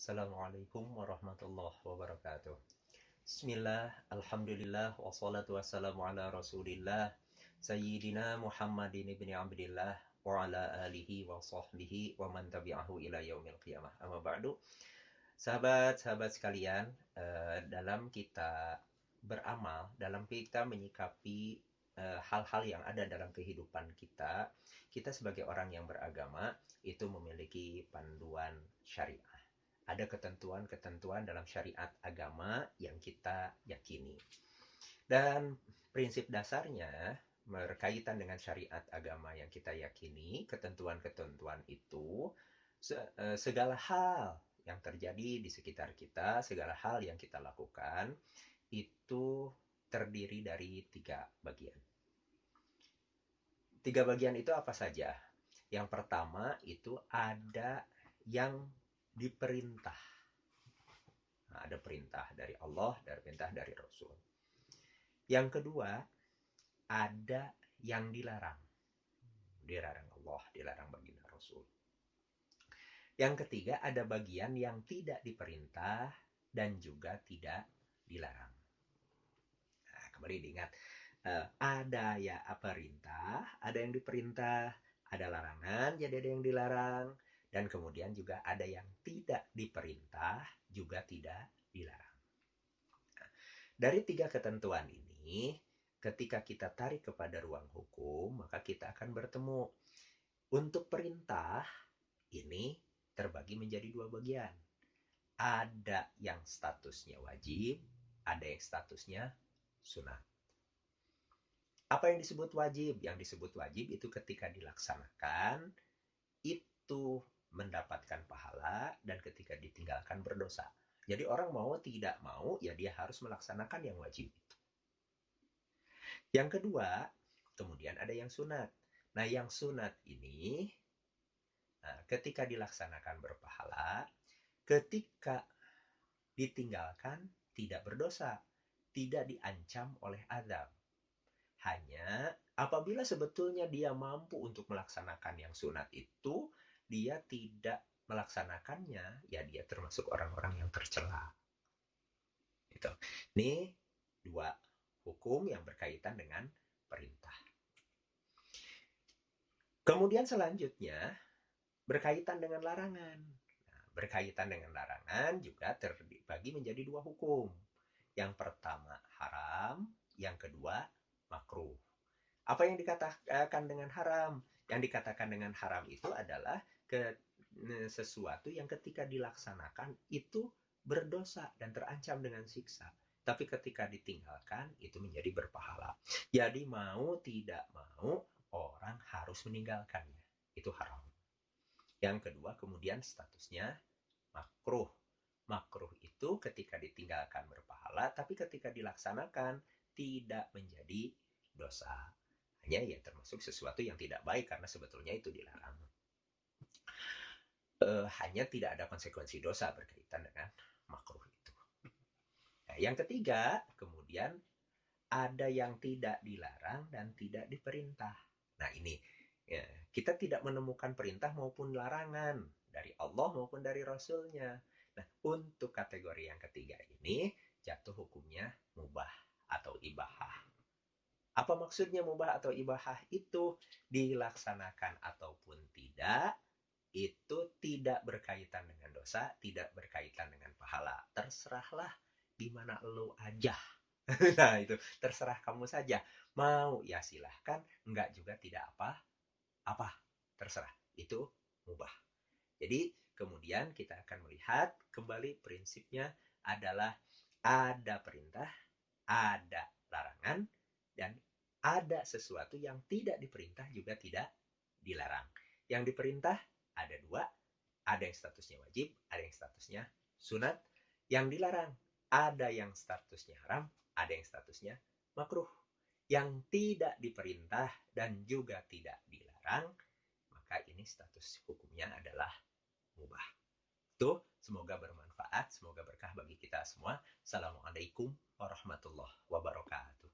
Assalamualaikum warahmatullahi wabarakatuh. Bismillah, alhamdulillah, wassalatu wassalamu ala rasulillah, Sayyidina Muhammadin ibni Abdillah, wa ala alihi wa sahbihi, wa man tabi'ahu ila yaumil qiyamah. Amma ba'du. Sahabat-sahabat sekalian, dalam kita beramal, dalam kita menyikapi hal-hal yang ada dalam kehidupan kita, kita sebagai orang yang beragama, itu memiliki panduan syariah. Ada ketentuan-ketentuan dalam syariat agama yang kita yakini. Dan prinsip dasarnya berkaitan dengan syariat agama yang kita yakini, ketentuan-ketentuan itu segala hal yang terjadi di sekitar kita, segala hal yang kita lakukan itu terdiri dari 3 bagian. 3 bagian itu apa saja? Yang pertama itu ada yang diperintah. Nah, ada perintah dari Allah, ada perintah dari Rasul. Yang kedua, ada yang dilarang. Dilarang Allah, dilarang baginda Rasul. Yang ketiga, ada bagian yang tidak diperintah dan juga tidak dilarang. Nah, kembali diingat, ada ya perintah, ada yang diperintah, ada larangan, jadi ada yang dilarang, dan kemudian juga ada yang tidak diperintah, juga tidak dilarang. Dari 3 ketentuan ini, ketika kita tarik kepada ruang hukum, maka kita akan bertemu. Untuk perintah, ini terbagi menjadi 2 bagian. Ada yang statusnya wajib, ada yang statusnya sunat. Apa yang disebut wajib? Yang disebut wajib itu ketika dilaksanakan, itu mendapatkan pahala, dan ketika ditinggalkan berdosa. Jadi orang mau tidak mau, ya dia harus melaksanakan yang wajib itu. Yang kedua, kemudian ada yang sunat. Nah, yang sunat ini, ketika dilaksanakan berpahala, ketika ditinggalkan tidak berdosa, tidak diancam oleh azab. Hanya apabila sebetulnya dia mampu untuk melaksanakan yang sunat itu, dia tidak melaksanakannya, ya dia termasuk orang-orang yang tercela. Gitu. Ini 2 hukum yang berkaitan dengan perintah. Kemudian selanjutnya berkaitan dengan larangan. Nah, berkaitan dengan larangan juga terbagi menjadi 2 hukum. Yang pertama haram, yang kedua makruh. Apa yang dikatakan dengan haram? Yang dikatakan dengan haram itu adalah sesuatu yang ketika dilaksanakan itu berdosa dan terancam dengan siksa. Tapi ketika ditinggalkan itu menjadi berpahala. Jadi mau tidak mau orang harus meninggalkannya. Itu haram. Yang kedua kemudian statusnya makruh. Makruh itu ketika ditinggalkan berpahala, tapi ketika dilaksanakan tidak menjadi dosa. Hanya ya termasuk sesuatu yang tidak baik karena sebetulnya itu dilarang. Hanya tidak ada konsekuensi dosa berkaitan dengan makruh itu. Nah, yang ketiga, kemudian ada yang tidak dilarang dan tidak diperintah. Nah, ini ya, kita tidak menemukan perintah maupun larangan dari Allah maupun dari Rasulnya. Nah, untuk kategori yang ketiga ini jatuh hukumnya mubah atau ibahah. Apa maksudnya mubah atau ibahah itu? Dilaksanakan ataupun tidak, itu tidak berkaitan dengan dosa, tidak berkaitan dengan pahala. Terserahlah gimana lo aja. Nah, itu terserah kamu saja. Mau ya silahkan, enggak juga tidak apa-apa. Terserah. Itu mubah. Jadi, kemudian kita akan melihat kembali prinsipnya adalah ada perintah, ada larangan, dan ada sesuatu yang tidak diperintah juga tidak dilarang. Yang diperintah ada 2, ada yang statusnya wajib, ada yang statusnya sunat. Yang dilarang ada yang statusnya haram, ada yang statusnya makruh. Yang tidak diperintah dan juga tidak dilarang, maka ini status hukumnya adalah mubah. Tuh, semoga bermanfaat, semoga berkah bagi kita semua. Assalamualaikum warahmatullahi wabarakatuh.